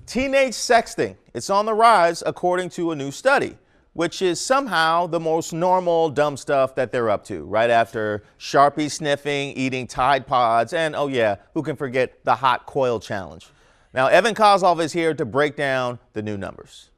Teenage sexting, it's on the rise according to a new study, which is somehow the most normal dumb stuff that they're up to, right after Sharpie sniffing, eating Tide Pods, and oh yeah, who can forget the hot coil challenge. Now, Evan Koslof is here to break down the new numbers.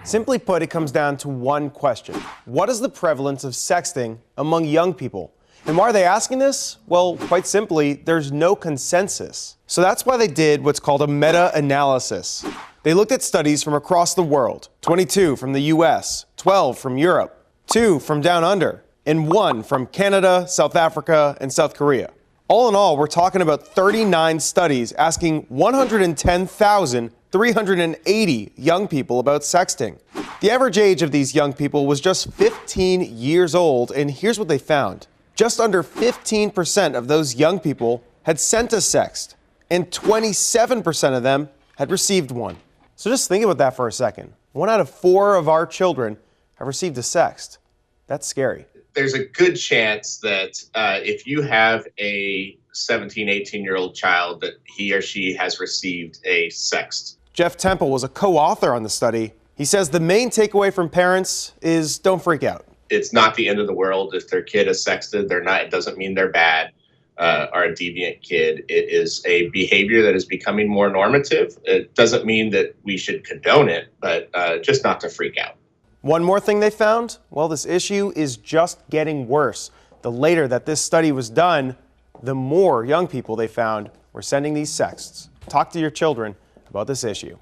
Simply put, it comes down to one question. What is the prevalence of sexting among young people? And why are they asking this? Well, quite simply, there's no consensus. So that's why they did what's called a meta-analysis. They looked at studies from across the world, 22 from the US, 12 from Europe, 2 from down under, and 1 from Canada, South Africa, and South Korea. All in all, we're talking about 39 studies asking 110,380 young people about sexting. The average age of these young people was just 15 years old, and here's what they found. Just under 15% of those young people had sent a sext, and 27% of them had received one. So just think about that for a second. 1 out of 4 of our children have received a sext. That's scary. There's a good chance that if you have a 17, 18-year-old child, that he or she has received a sext. Jeff Temple was a co-author on the study. He says the main takeaway from parents is don't freak out. It's not the end of the world if their kid is sexted. It doesn't mean they're bad or a deviant kid. It is a behavior that is becoming more normative. It doesn't mean that we should condone it, but just not to freak out. One more thing they found, well, this issue is just getting worse. The later that this study was done, the more young people they found were sending these sexts. Talk to your children about this issue.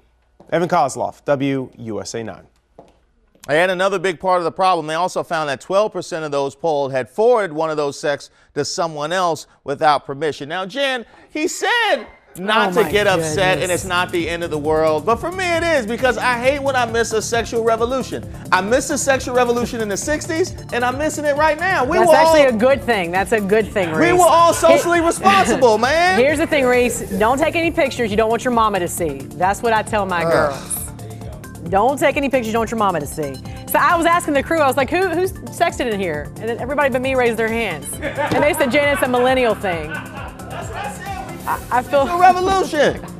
Evan Koslof, WUSA 9. And another big part of the problem, they also found that 12% of those polled had forwarded one of those sexts to someone else without permission. Now, Jen, he said not to get upset and it's not the end of the world. But for me, it is, because I hate when I miss a sexual revolution. I missed a sexual revolution in the 60s, and I'm missing it right now. That's actually a good thing. That's a good thing, Reese. We were all socially responsible, man. Here's the thing, Reese. Don't take any pictures you don't want your mama to see. That's what I tell my girls. Don't take any pictures you don't want your mama to see. So I was asking the crew, I was like, who's sexted in here? And then everybody but me raised their hands. And they said, Jen, it's a millennial thing. I feel a revolution.